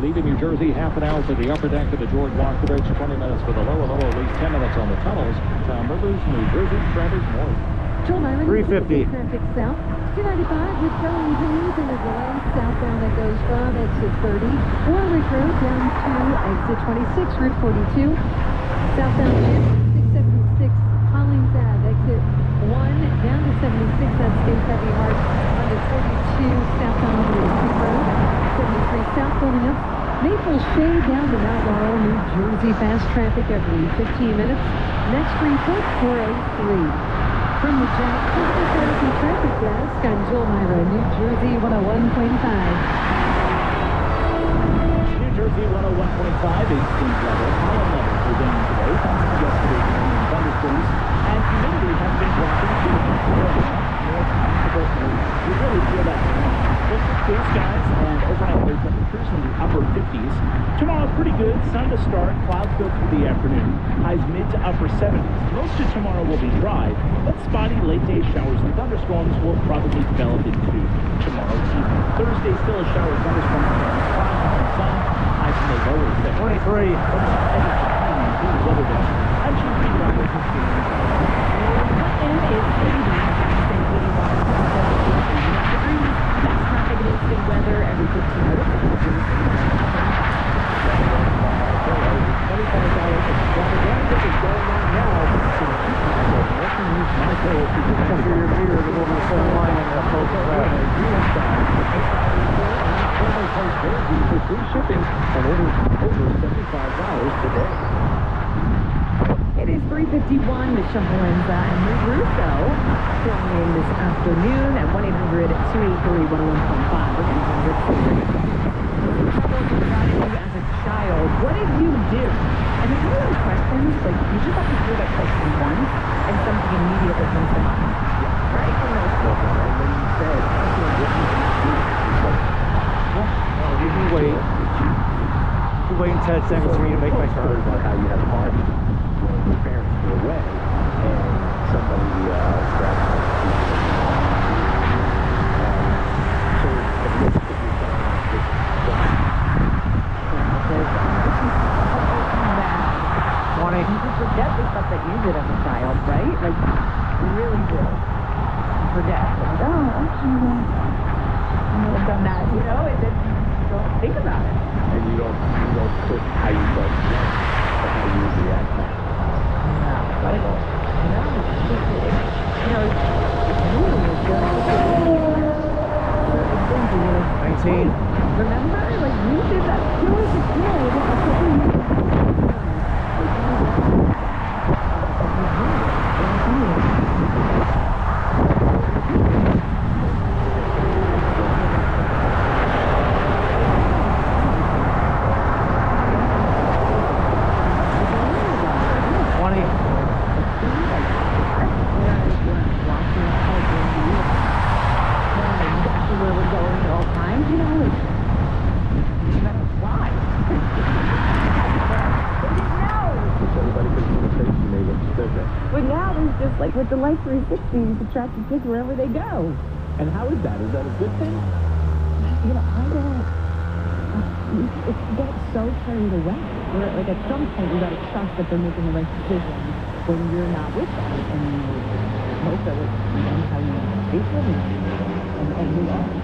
Leaving New Jersey, half an hour for the upper deck of the George Walker Bridge, 20 minutes for the lower level, at least 10 minutes on the tunnels. Tom Rivers, New Jersey, Travis Moore. Joel Myron, 350. Traffic south. 295 with Jones Hayes in the delay. Southbound that goes from exit 30. Warwick Road down to exit 26, Route 42. Southbound Jim, 676 Collins Ave, exit 1 down to 76. That stays heavy hard onto 42 southbound Route Road. 73 south building up. Maple Shade down to Mount Laurel, New Jersey. Fast traffic every 15 minutes. Next report, 403. From the Jack Physical Therapy Traffic Desk, I'm Joel Myra, New Jersey 101.5. New Jersey 101.5, 18th level. Pollen levels are down today thanks to yesterday's rain and thunderstorms, and humidity has been dropping too. You really feel that. Mostly clear skies and overnight air temperatures in the upper 50s. Tomorrow's pretty good. Sun to start. Clouds go through the afternoon. Highs mid to upper 70s. Most of tomorrow will be dry, but spotty late-day showers and thunderstorms will probably develop into tomorrow's evening. Thursday, still a shower of thunderstorms and clouds and sun. Highs in the lower 70s. 23. Weather day. I'm Chief Meteorologist Clinton is 80. That's traffic and instant weather every 15 minutes. Free shipping and orders over $75 today. It is 3:51. Michelle Valenza and Lou Russo filming in this afternoon at 1-800-283-101.5. We're going to Rick as a child. What did you do? And there's one of those questions, like, you just have to hear that question once, and something immediately comes to mind. Right? From those children, right? When you said, You can wait. You wait 10 seconds for me to make my turn. About how you had a party when your parents were away and somebody grabbed you. So if you look at you just forget the stuff that you did as a child, right? Like, you really do. You forget. Like, oh, actually, I know I've done that, you know, and then you don't think about it. and you don't put how you felt then, but how you react now. Yeah, right. You know, 19. remember, like, you did that too as a kid. But now there's just, like, with the Life 360, you can track your kids wherever they go. And how is that? Is that a good thing? You know, I don't, it gets so carried away. Where, like, at some point, you got to trust that they're making the right decision when you're not with them. And most of it depends how you treat them and who else.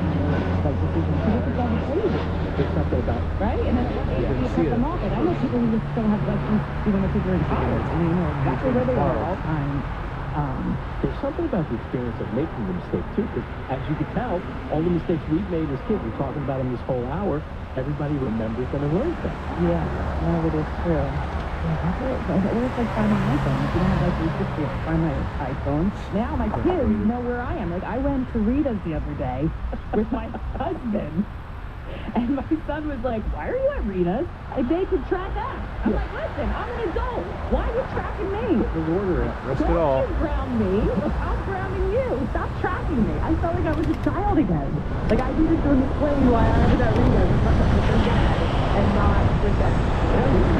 Like, decisions. Because it's all crazy. There's something about Right? And then you cut them off. And I know people who just still have lessons even if they're in college. And you know exactly where they are at all times. there's something about the experience of making the mistake too, because as you can tell, all the mistakes we've made as kids, we're talking about them this whole hour, everybody remembers them and learns them. Yeah, no, it is true. What if I find my iPhone? If you don't have like 360, I find my iPhone. Now my kids know where I am. Like, I went to Rita's the other day with my husband. And my son was like, why are you at Rita's? Like, they could track us. I'm like, listen, I'm an adult. Why are you tracking me? There's order in it. Risk it all. Don't you ground me. I'm grounding you. Stop tracking me. I felt like I was a child again. Like, I needed to explain why I was at Rita's with her dad and not with them.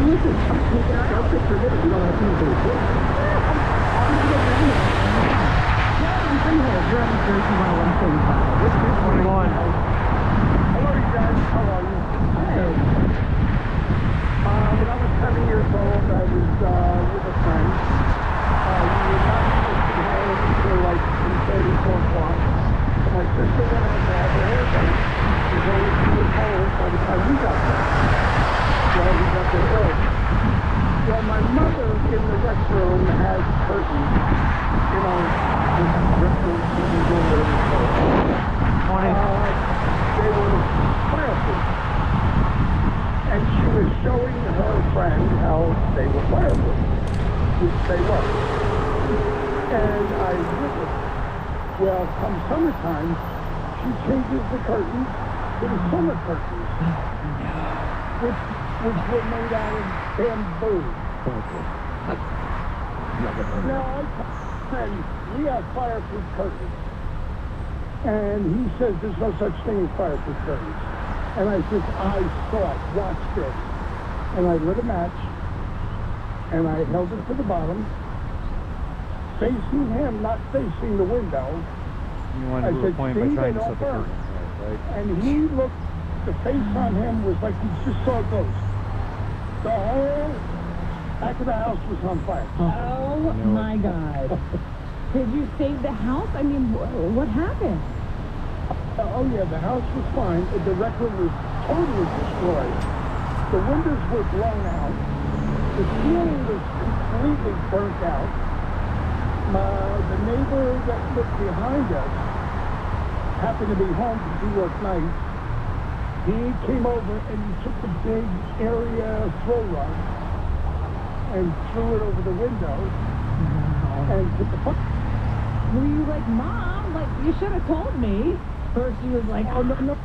Listen, don't take your minute. You don't have to do it. I'm going to get ready. No, I'm freehold. You're on Jersey 101.5. This is 21. Hello, you guys. How are you? Hey. showing her friend how they were fireproof, which they were. And I witnessed. Well, come summertime, she changes the curtains to the summer curtains, which were made out of bamboo. Now, and we have fireproof curtains. And he says there's no such thing as fireproof curtains. And I said, I saw it, watch this. And I lit a match, and I held it to the bottom, facing him, not facing the window. You wanted to point by trying to set the curtain, right? And he looked, the face on him was like he just saw a ghost. The whole back of the house was on fire. Oh my God. Did you save the house? I mean, what happened? Oh yeah, the house was fine. The record was totally destroyed. The windows were blown out. The ceiling was completely burnt out. The neighbor that lived behind us happened to be home because he worked nights. He came over and he took the big area throw rug and threw it over the window and took the fuck. Were you like, Mom, like, you should have told me? Or she was like, Oh, no.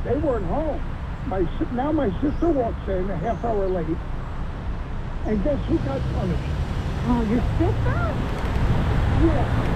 They weren't home. Now my sister walks in a half hour late. And guess who got punished? oh, your sister? Yeah.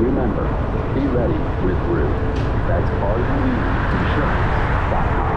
Remember, be ready with Rue. That's all you need. Insurance.com.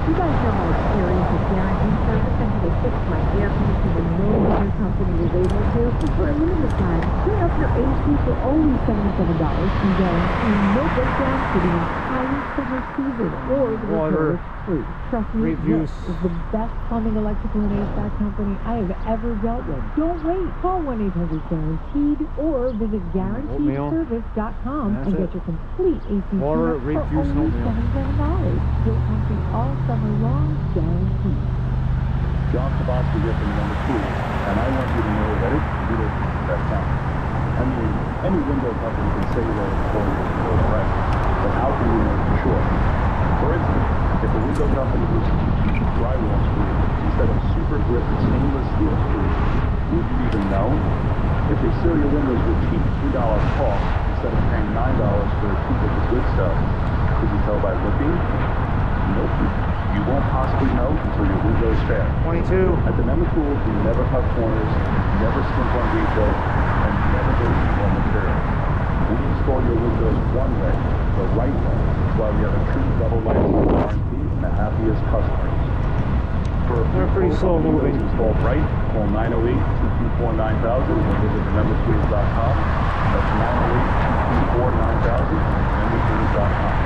You guys know my experience with guarantee service and how they fixed my air conditioner when no other company was able to. For a limited time, turn up your AC for only $77 and guarantee no breakdown for the entire summer season or the repair is free. Trust me, this is the best plumbing, electrical, and HVAC company I have ever dealt with. Don't wait. Call 1-800-GUARANTEED or visit GuaranteedService.com and get your complete AC Water, for refuse, only oatmeal. $77. You'll complete all summer long, guaranteed. John Tabasco here from number 2, and I want you to know that it's zero that counts. I mean, any window company can say they're going to go right, but how can we know for sure? For instance, if a window company was using drywall screens instead of super grip stainless steel screens, would you even know? If they seal your windows with cheap $3 caulk instead of paying $9 for a tube of the good stuff, could you tell by looking? Nope. You won't possibly know until your windows fail. 22. At the Member Tools, we never cut corners, never skimp on detail, and never go cheap on material. We install your windows one way, the right way. That's why we have a true double lifetime warranty and the happiest customers. For a They're pretty slow moving. Installed right, call 908-224-9000 or visit themembertools.com. That's 908-224-9000, membertools.com.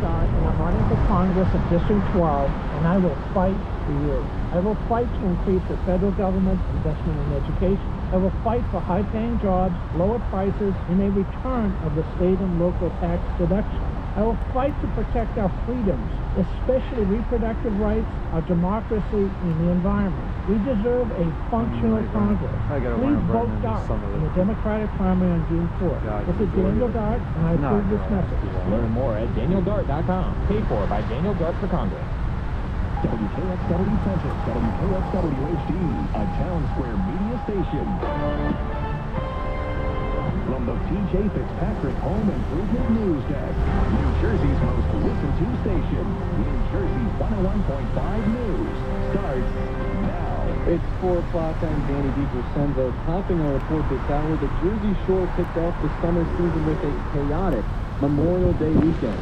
And I'm running for Congress of District 12, and I will fight for you. I will fight to increase the federal government's investment in education. I will fight for high-paying jobs, lower prices, and a return of the state and local tax deduction. I will fight to protect our freedoms, especially reproductive rights, our democracy, and the environment. We deserve a functional Congress. Please vote Dart in the Democratic primary on June 4th. This is Daniel Dart, and I approve this message. Learn more at DanielDart.com. Paid for by Daniel Dart for Congress. WKXW Central, WKXW HD, a Town Square media station. From the T.J. Fitzpatrick Home Improvement News Desk, New Jersey's most listened to station, New Jersey 101.5 News, starts now. It's 4 o'clock. I'm Danny DiCrescenzo. Topping our report this hour, the Jersey Shore kicked off the summer season with a chaotic Memorial Day weekend.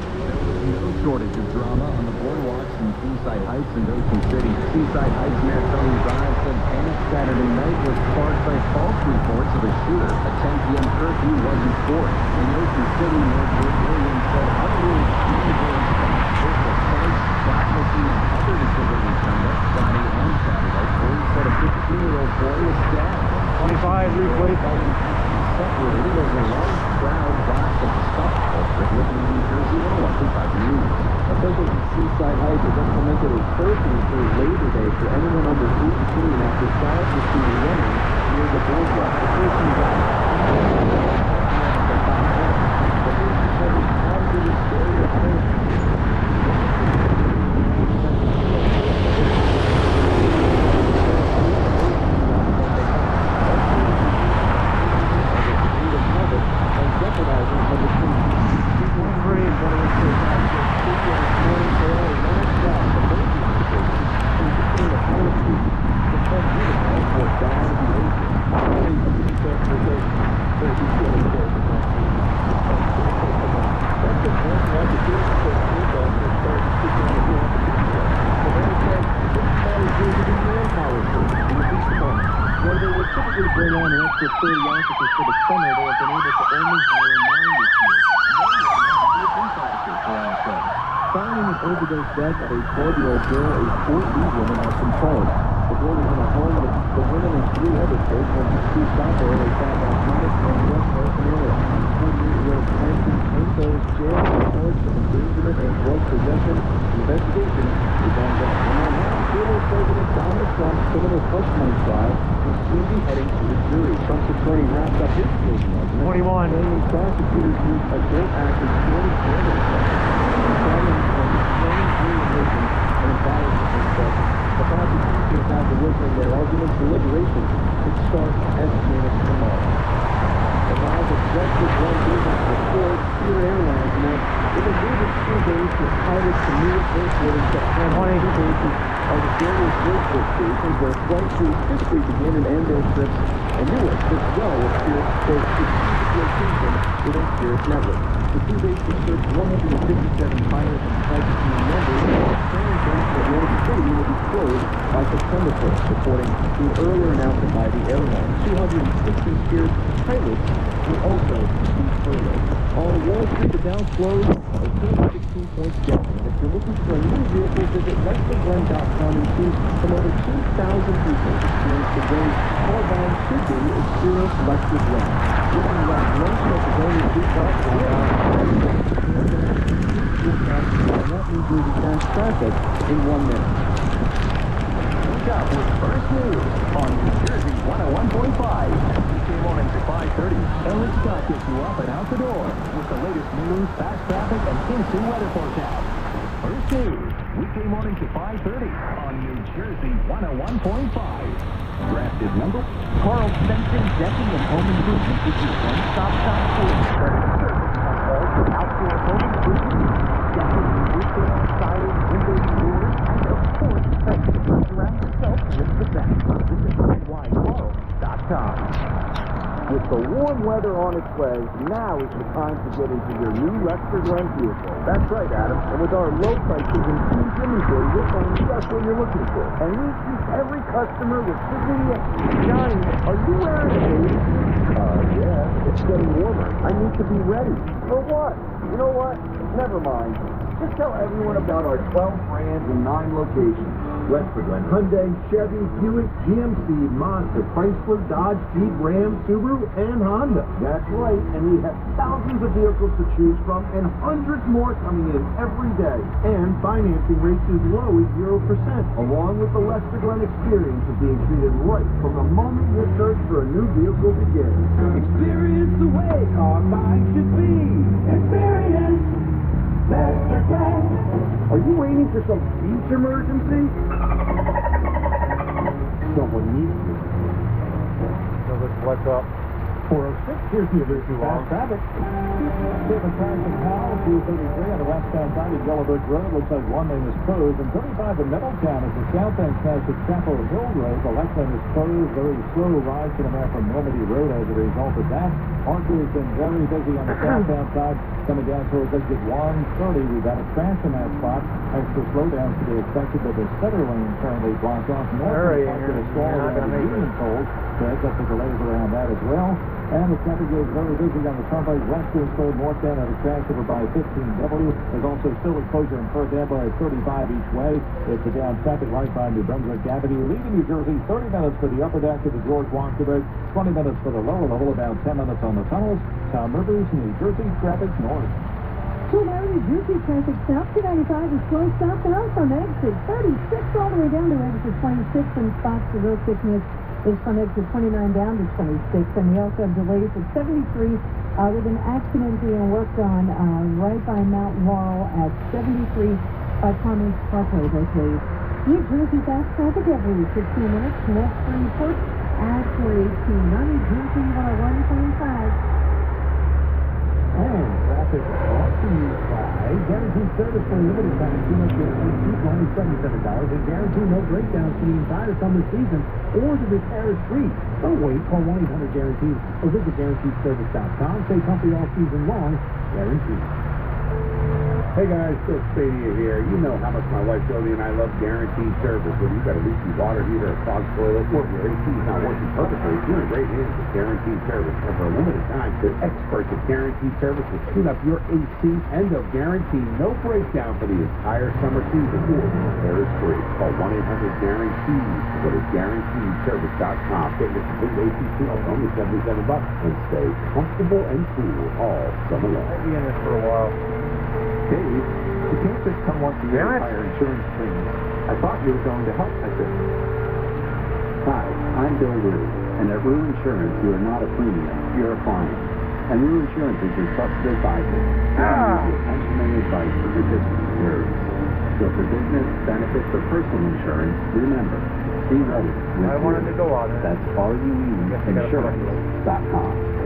No shortage of drama on the boardwalks in Seaside Heights and Ocean City. Seaside Heights Mayor Tony Drive said panic Saturday night was sparked by false reports of a shooter. A 10 p.m. curfew was enforced. In Ocean City, Mayor George Williams said utterly excusable the sites, shoplifting, and other disorderly conduct Friday and Saturday. Police said a 15-year-old boy was stabbed. 25 replay. Separated as a large crowd watched the spectacle for Living in New Jersey 101.5 News. Officials in Seaside Heights have implemented a curfew through Labor Day for anyone under 18 after crowds were seen running near the boardwalk. The person died. The police department monitored the story of bring on an extra 30 officers for the summer, they have been able to only hire 9 this year. Following an overdose death of a 12-year-old girl, a Fort Lee woman has been charged. The girl was in a home with the women and 3 other kids when she stopped there. They found last night in West Harrison area. 48-year-old Francis Pinto is jailed for charged with endangerment and drug possession. Investigation is ongoing. Former President Donald Trump's criminal hush money trial will soon be heading to the jury. Trump's attorney wrapped up his closing argument, 21. claiming prosecutors used adult actors' story cameras and citing from explaining jury and embarrassment himself. The prosecution is now delivering their arguments. Deliberation could start as soon as tomorrow. The rise of just-as-run business report, Spirit Airlines announced it will move its crew base with pilots to Newark Airport in September. Crew bases are the various airport stations where flight crews typically begin and end their trips, and Newark fits well with Spirit's strategic location within Spirit's network. The crew base will serve 157 pilots and flight team members, and the training base for Atlantic City will be closed by September 1st, according to an earlier announcement by the airline. 260 Spirit pilots will also be furloughed. On Wall Street, the Dow closed a 16 points down. If you're looking for a new vehicle, visit LexusRun.com and see from over 2,000 people experience the way car buying should be. Experience Lexus Run. You can run lunch at the only street car New Jersey fast traffic in 1 minute. Wake up with first news on New Jersey 101.5. Weekday mornings at 5:30. Ellen Scott gets you up and out the door with the latest news, fast traffic, and instant weather forecast. First News, weekday mornings at 5:30 on New Jersey 101.5. Drafted number. Carl Spencer Decking and Home Improvement is your one-stop shop for credit service on all your outdoor home improvement, decking, retail, siding, windows, doors, and of course, everything you surround yourself with the best. Visit mycarl.com. With the warm weather on its way, now is the time to get into your new Lester Glenn vehicle. That's right, Adam. And with our low prices and huge inventory, you'll find just what you're looking for. And we treat every customer with dignity. Johnny, are you wearing a bathing suit? Yeah. It's getting warmer. I need to be ready. For what? You know what? Never mind. Just tell everyone about our 12 brands and 9 locations. Lester Glenn Hyundai, Chevy, Buick, GMC, Mazda, Chrysler, Dodge, Jeep, Ram, Subaru, and Honda. That's right, and we have thousands of vehicles to choose from and hundreds more coming in every day. And financing rates as low as 0%, along with the Lester Glenn experience of being treated right from the moment your search for a new vehicle begins. Experience the way car buying should be. Experience Lester Glenn. Are you waiting for some beach emergency? Someone needs you. So what's up? 406, here's the Average Fast Traffic. David Carson Powell, 233 on the westbound side of Yellow Brick Road. Looks like one lane is closed. And 35 in Middletown as the south end passes Chapel Hill Road. The left lane is closed. Very slow rise to the map from Maumee Road as a result of that. Parker has been very busy on the southbound side. Coming down towards exit 130, we've got a crash in that spot. Extra slowdowns to be expected, but the center lane currently blocked off. Hurry, Parker is you're not going to make it. So heads up the delays around that as well. And the traffic is very busy on the Turnpike West Coast northbound at a crash over by 15W. There's also still a closure in Perth Amboy at 35 each way. It's a down traffic light by New Brunswick Avenue. Leaving New Jersey, 30 minutes for the upper deck of the George Washington, 20 minutes for the lower level, about 10 minutes on the tunnels. Tom Rivers, New Jersey traffic north. Tulare, New Jersey traffic south to 95 is slow southbound from exit 36 all the way down to exit 26 in spots. The road thickness is from exit 29 down to 26. And we also have delays at 73 with an accident being worked on right by Mount Laurel at 73 by Thomas Parkway. Those New Jersey fast traffic every 15 minutes. Next report at 418 on New Jersey 101.5. And traffic brought to you by Guaranteed Service for a limited time. Too much guaranteed for only $77 and guarantee no breakdowns to the entire summer season or the repair is free. Don't wait. Call 1-800-GUARANTEED or visit GuaranteedService.com. Stay comfy all season long. Guaranteed. Hey guys, Bill Stadia here. You know how much my wife Jody and I love Guaranteed Service. Whether you've got a leaky water heater, a clogged toilet, or your AC is not working perfectly, you're in great hands with Guaranteed Service. And for a limited time, the experts at Guaranteed Service will tune up your AC and they'll guarantee no breakdown for the entire summer season or the repair is free. Call 1-800-GUARANTEED. Go to GuaranteedService.com. Get your complete AC tune for only $77 and stay comfortable and cool all summer long. I'll be in this for a while. Dave, you can't just come once a year and hire insurance premium. I thought you were going to help. I said, hi, I'm Bill Rue, and at Rue Insurance, you are not a premium, you're a client. And Rue Insurance is your trusted advisor. Your pension advice for your business insurance. So for business, benefits, or personal insurance, remember, be ready. I wanted to go on it. That's all you need. Insurance.com.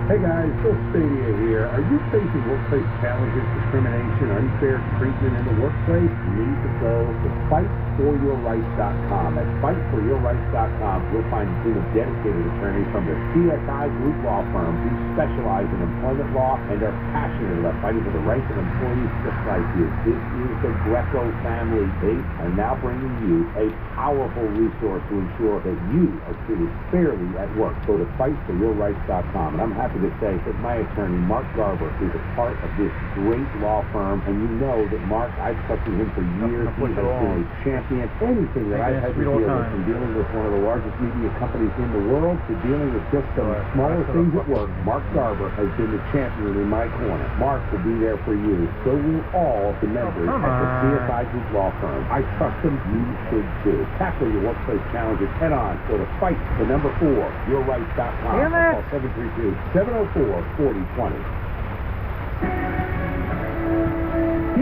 Hey guys, Bill Stadia here. Are you facing workplace challenges, discrimination, or unfair treatment in the workplace? You need to go to FightForYourRights.com. At FightForYourRights.com, you'll find a team of dedicated attorneys from the CSI Group Law Firm who specialize in employment law and are passionate about fighting for the rights of employees just like you. This is the Greco family. They are now bringing you a powerful resource to ensure that you are treated fairly at work. Go to FightForYourRights.com. And I'm happy to say that my attorney, Mark Garber, is a part of this great law firm. And you know that Mark, I've trusted him for years. He has been a champion. Anything that I've had to deal with, from dealing with one of the largest media companies in the world to dealing with just some smaller things at work, Mark Garber has been the champion in my corner. Mark will be there for you. So will all the members at the CSI Group Law Firm. I trust them. You should too. Tackle your workplace challenges head on. Go to FightForYourRights.com. Call 732-704-4020.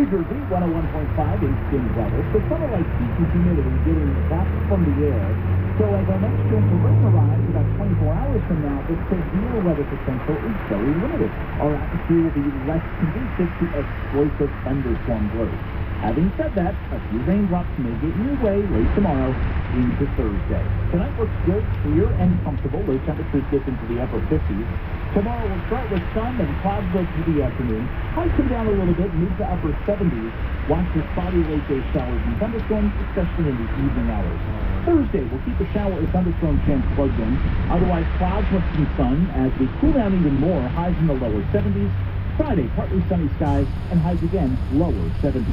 New Jersey, 101.5 in weather. The summer like heat and humidity getting zapped from the air. So as our next chance of rain arrives about 24 hours from now, the severe weather potential is very limited. Our atmosphere will be less conducive to explosive thunderstorm growth. Having said that, a few raindrops may get in your way late tomorrow into Thursday. Tonight looks good, clear, and comfortable. Low temperatures dip into the upper 50s. Tomorrow we'll start with sun and clouds go through the afternoon. Highs come down a little bit, mid to upper 70s. Watch for spotty late day showers and thunderstorms, especially in the evening hours. Thursday, we'll keep a shower or thunderstorm chance plugged in. Otherwise, clouds with some sun as we cool down even more. Highs in the lower 70s. Friday, partly sunny skies and highs again lower 70s.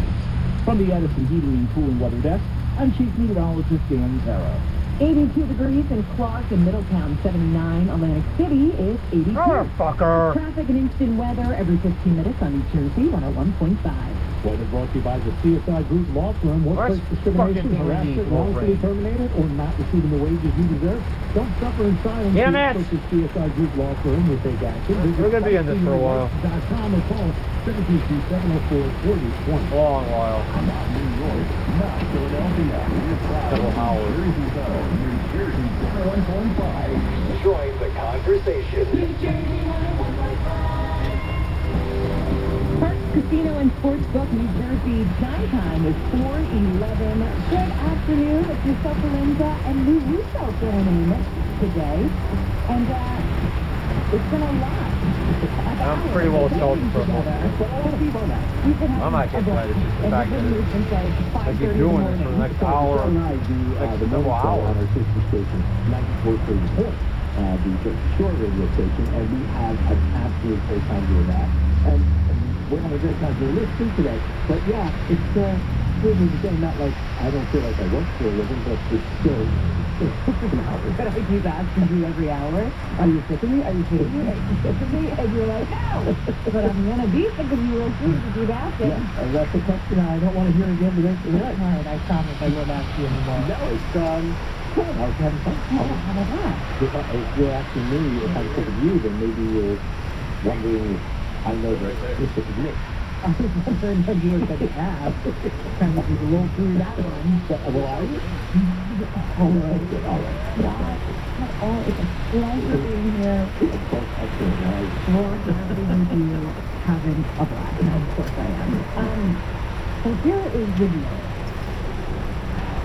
From the Edison Heating and Cooling Weather Desk, I'm Chief Meteorologist Dan Zara. 82 degrees in Clark and Middletown, 79. Atlantic City is 82. Motherfucker! Traffic and instant weather every 15 minutes on New Jersey, 101.5. Weather brought to you by the CSI Group Law Firm. Workplace discrimination, harassment, wrongfully terminated, or not receiving the wages you deserve. Don't suffer in silence. Damn it! Push the CSI Group Law Firm will take action. We're going to be in this for a while. .com or call 732-704-4020. Long while. Not New York, not Philadelphia. Several hours. Jersey Zone, New Jersey 101.5. Join the conversation. Parks Casino and Sportsbook, New Jersey. Time is 4:11. Good afternoon. It's Michelle Palenza and Lou Russo filling in today. And it's been a lot. I'm pretty well sold for together. I'm not getting tired. It's just the fact that I keep doing this for the next hour, next several hours. On our sister station, 94.4, the short radio station, and we have an absolute great time doing that. And we're having a great time doing this too today. But yeah, it's again, not like I don't feel like I work for a living, but it's still an hour. But I keep asking you every hour, are you sick of me? Are you kidding me? Are you sick of me? And you're like, no. But I'm going to be sick of you real soon to keep asking. Yeah, and that's the question I don't want to hear again the rest of the night. All right, I promise I won't ask you anymore. No, it's good. I was having fun. Oh, how about that? If you're asking me if I'm sick of you, then maybe you're wondering if I know that you're sick of me. I was wondering if you were going to ask. Kind of just roll through that one. Well, are you? All right. Not all. It's a pleasure being here. Excellent. We're happy with you having a blast. And of course I am. So here is the deal.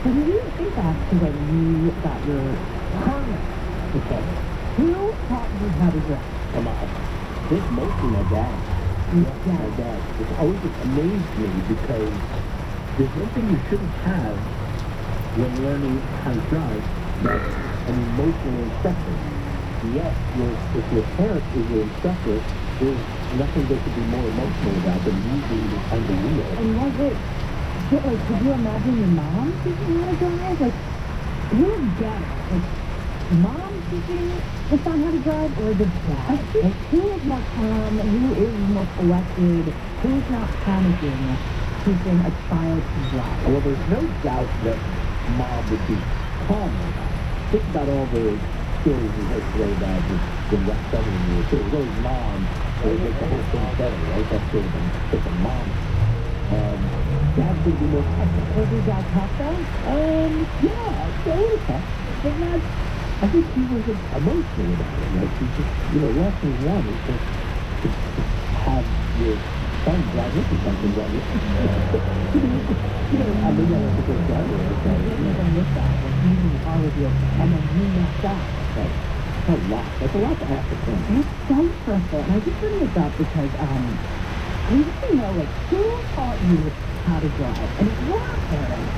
So when you think back to when you got your permit, Okay. who taught you how to drive? This mostly my dad. Your My dad. dad. It's always amazed me because there's one thing you shouldn't have when learning how to drive, that's an emotional instructor. Yes, if your parent is your instructor, there's nothing they could be more emotional about than you being behind the wheel. And was it, like, could you imagine your mom teaching you how to drive? Like, who is better? Like, mom teaching the son how to drive or the dad? Like, who is more calm? Who is more collected? Who's not panicking teaching a child to drive? Well, there's no doubt that Mom would be calmer. Think about all the stories we heard today about the West Southern years. So it was always Mom that would make the whole thing better, right? That's sort of a mom. Dad's going to be more technical. Was your dad tough though? Yeah, a little tough. But not, I think he was emotional about it. Like, he just, lesson one is to have your son drive with you something, right? I mean, that's a good driver. Even with that, like, he's in the car with you, and then you messed up. Right. That's a lot. That's a lot to ask a friend. It's so stressful. And I just bring this up because we need to know, like, who taught you how to drive? And if you're a parent,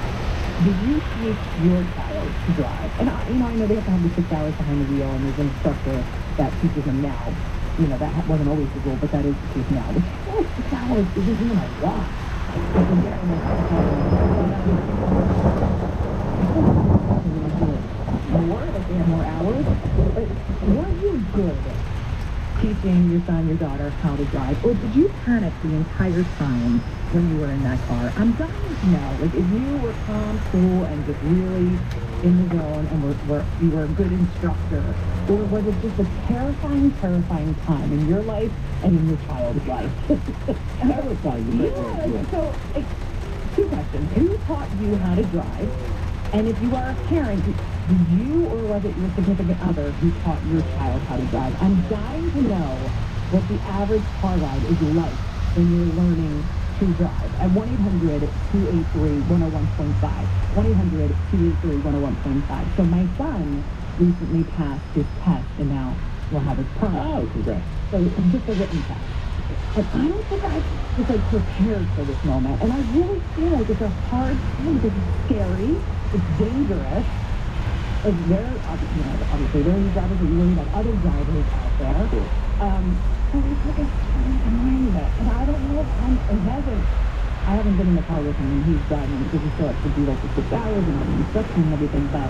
did you teach your child to drive? And, I know they have to have the 6 hours behind the wheel, and there's an instructor that teaches them now. That wasn't always the rule, but that is the case now. Which 6 hours isn't even a lot. More, like they have more hours. But were you good teaching your son, your daughter how to drive? Or did you panic the entire time when you were in that car? I'm dying to know. Like, if you were calm, cool, and just really in the zone and you were a good instructor? Or was it just a terrifying time in your life and in your child's life? Terrifying. Yeah, so two questions. Who taught you how to drive? And if you are a parent, did you or was it your significant other who taught your child how to drive? I'm dying to know what the average car ride is like when you're learning to drive. At 1-800-283-101.5. 1-800-283-101.5. So my son recently passed his test and now will have his permit. Oh, congrats. So it's just a written test. And I don't think I was like prepared for this moment. And I really feel like it's a hard thing because it's scary. It's dangerous. Like obviously there are drivers that you worry about other drivers out there. So it's like a time. And I don't know if I haven't been in the car with him when he's driving because he still has to do like the 6 hours and all the instruction and everything, but I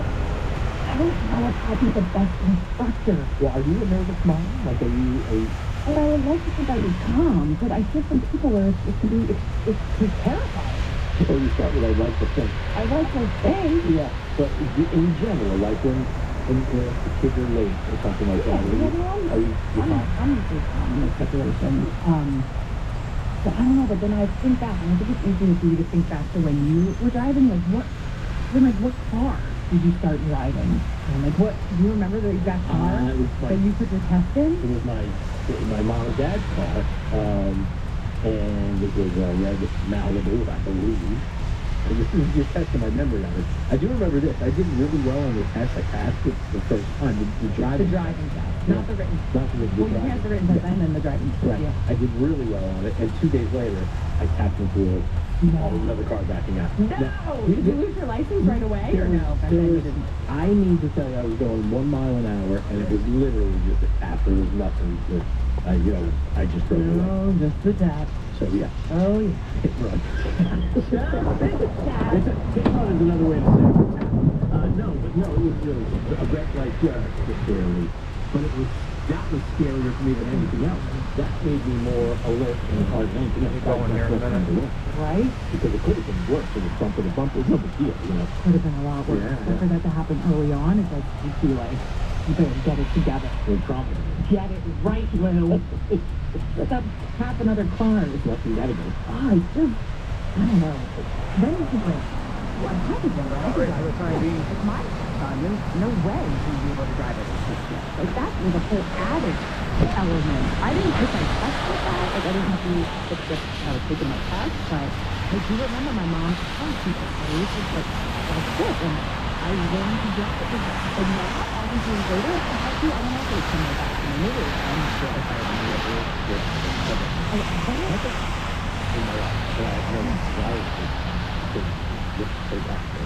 don't know if I'd be the best instructor. Well, are you a nervous mom? Like, are you Well, I would like to think I would calm, but I hear from people where it's terrifying. Or you start with, I'd like to think. I like to think. Yeah, but in general, like when the kids are late or something like that, are you calm? I'm usually calm in those situations. But I don't know, but then I think back, and I think it's easier for you to think back to when you were driving, what car did you start driving? And do you remember the exact car that you put your test in? It was my mom and dad's car, and it was a red Malibu, I believe. And this is just testing my memory on it. I do remember this. I did really well on the test. I passed it the first time. The driving test. Not the written test. Not the written. Well, you passed the written test and then the driving test. Right. Yeah. I did really well on it, and 2 days later, I tapped into another car backing out. No! Did you lose your license right away, or no? I need to tell you, I was going 1 mile an hour, and it was literally just a tap. There was nothing that, I just drove away. Oh, just the tap. So, yeah. Oh, yeah. Hit and run. Hit and run is another way to say it. No, it was really a red light just scary. But that was scarier for me than anything else. That made me more alert and hard than anything else. Going here in a minute. Right? Because it could have been worse. It was bumper to bumper. It was no big deal, Could have been a lot worse. Yeah. For that to happen early on, it's like you feel like you better get it together. You're trauma. Get it right, Lou. Stop tapping other cars. Lucky that again. Oh, it's just, I don't know. Then you think like, well, I had to go right. It's my son. There's no way he'd be able to drive it. Like, that was a whole added element. I didn't take my test with that. Like, I didn't do I was taking my test, but like, you remember my mom, people always was like this, and I learned to drive it. And now, all these years later, I don't know if it's coming back to me. Maybe I'm not sure if I remember it. In my life. So I had no desire to take action.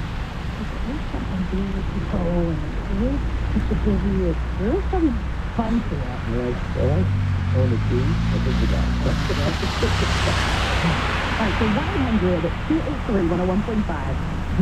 There's something being with people, and it's busy. There's some fun to it. I like on the tree. I think the dog. All right, so 1-800-283-101.5.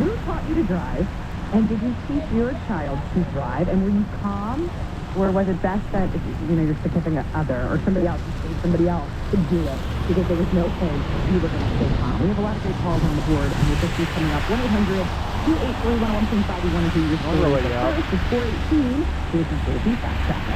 Who taught you to drive? And did you teach your child to drive? And were you calm? Or was it best that your significant other or somebody else to do it because there was no way you were going to stay calm? We have a lot of great calls on the board, and with this week coming up, 1-800-283-101.5. We want to do your story. First is 418. Here's your safety fast traffic.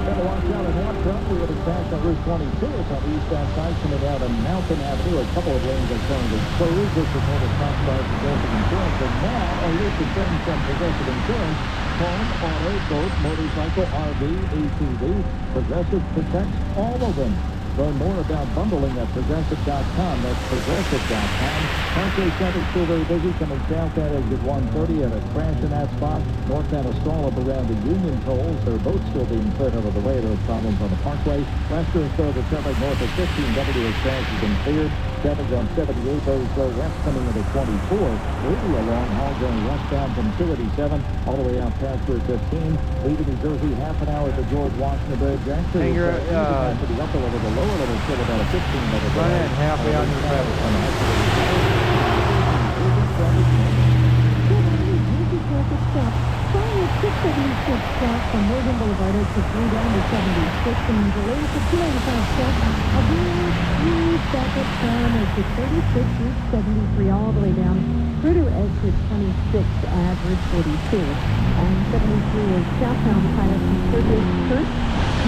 Better watch out and watch up. We would have passed on Route 22. It's on the eastbound side coming out of Mountain Avenue. A couple of lanes are currently closed. This report is sponsored by Progressive Insurance. And now, a list of things from Progressive Insurance. Home, auto, boat, motorcycle, RV, ATV. Progressive protects all of them. Learn more about bundling at Progressive.com. That's Progressive.com. Parkway traffic still very busy coming south at exit 130 and a crash in that spot. Northbound a stall up around the Union tolls. They're both still being cleared out of the way. Those problems on the Parkway. Western slow the traffic north of 15W as crash has been cleared. Traffic on 78 goes slow west coming into 24. Really a long haul going westbound from 287 all the way out past Route 15. Leaving New Jersey half an hour at the George Washington Bridge. Actually, you're to the upper level, the lower level still about a 15-minute delay. Run in halfway on your traffic. From Morgan Boulevard to 3 down to 76, and delays to 295 south of Route 370. traffic from exit 36, Route 73, all the way down through to exit 26 at Route 42. And 73 is southbound pilot from 38th Church.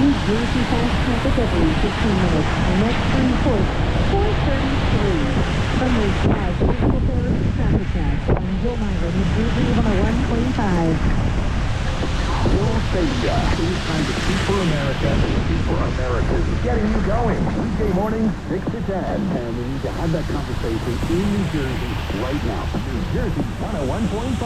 New Jersey fast traffic every 15 minutes. And next report, 433. From the garage, physical therapy traffic jams on Hill Myra, New Jersey, 101.5. Stadium. It's time to Keep for America. Keep for America is getting you going. Weekday morning, 6 to 10. And we need to have that conversation in New Jersey right now. New Jersey 101.5.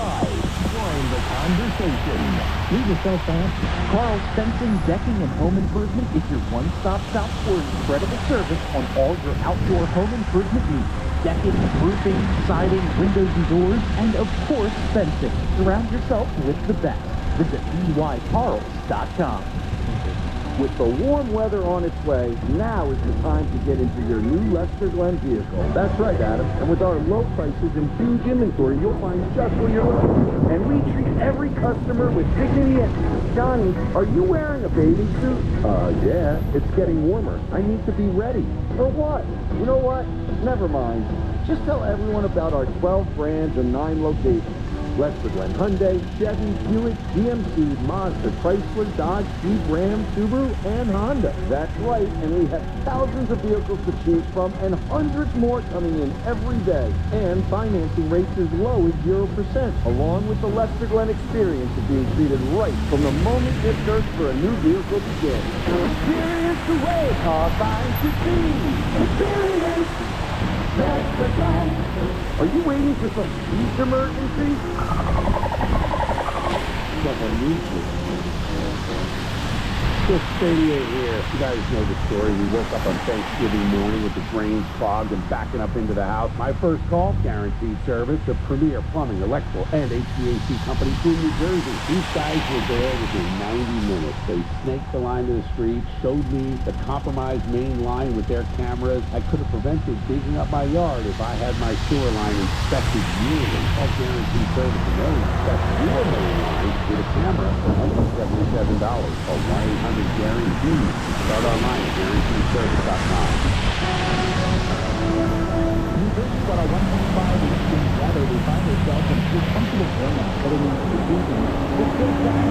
Join the conversation. Need to sell fast? Carl's Fencing, Decking, and Home Improvement is your one-stop shop for incredible service on all your outdoor home improvement needs. Decking, roofing, siding, windows and doors, and of course, fencing. Surround yourself with the best. Visit bycarls.com. With the warm weather on its way, now is the time to get into your new Lester Glenn vehicle. That's right, Adam. And with our low prices and huge inventory, you'll find just what you're looking for. And we treat every customer with dignity and... Johnny, are you wearing a bathing suit? Yeah. It's getting warmer. I need to be ready. For what? You know what? Never mind. Just tell everyone about our 12 brands and 9 locations. Lester Glenn Hyundai, Chevy, Buick, GMC, Mazda, Chrysler, Dodge, Jeep, Ram, Subaru, and Honda. That's right, and we have thousands of vehicles to choose from and hundreds more coming in every day. And financing rates as low as 0%, along with the Lester Glenn experience of being treated right from the moment your search for a new vehicle begins. Experience the way car buying should be. Experience Lester Glenn. Are you waiting for some speech emergency? Someone needs you. Chris 88 here. You guys know the story. We woke up on Thanksgiving morning with the drains clogged and backing up into the house. My first call, guaranteed service, the premier plumbing, electrical, and HVAC company in New Jersey. These guys were there within 90 minutes. They snaked the line to the street, showed me the compromised main line with their cameras. I could have prevented digging up my yard if I had my sewer line inspected yearly. All guaranteed service, and they'll inspect your main line with a camera for $177. Call 1-800-GUARANTEED. Start online at guaranteedservice.com. New Jersey's got a 1.5 extreme weather. We find ourselves in a comfortable burnout heading into the season. This goes down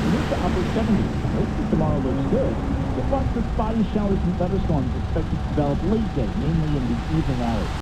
mid to upper 70s. Most of tomorrow looks good. But watch for spotty showers and thunderstorms expected to develop late day, mainly in the evening hours.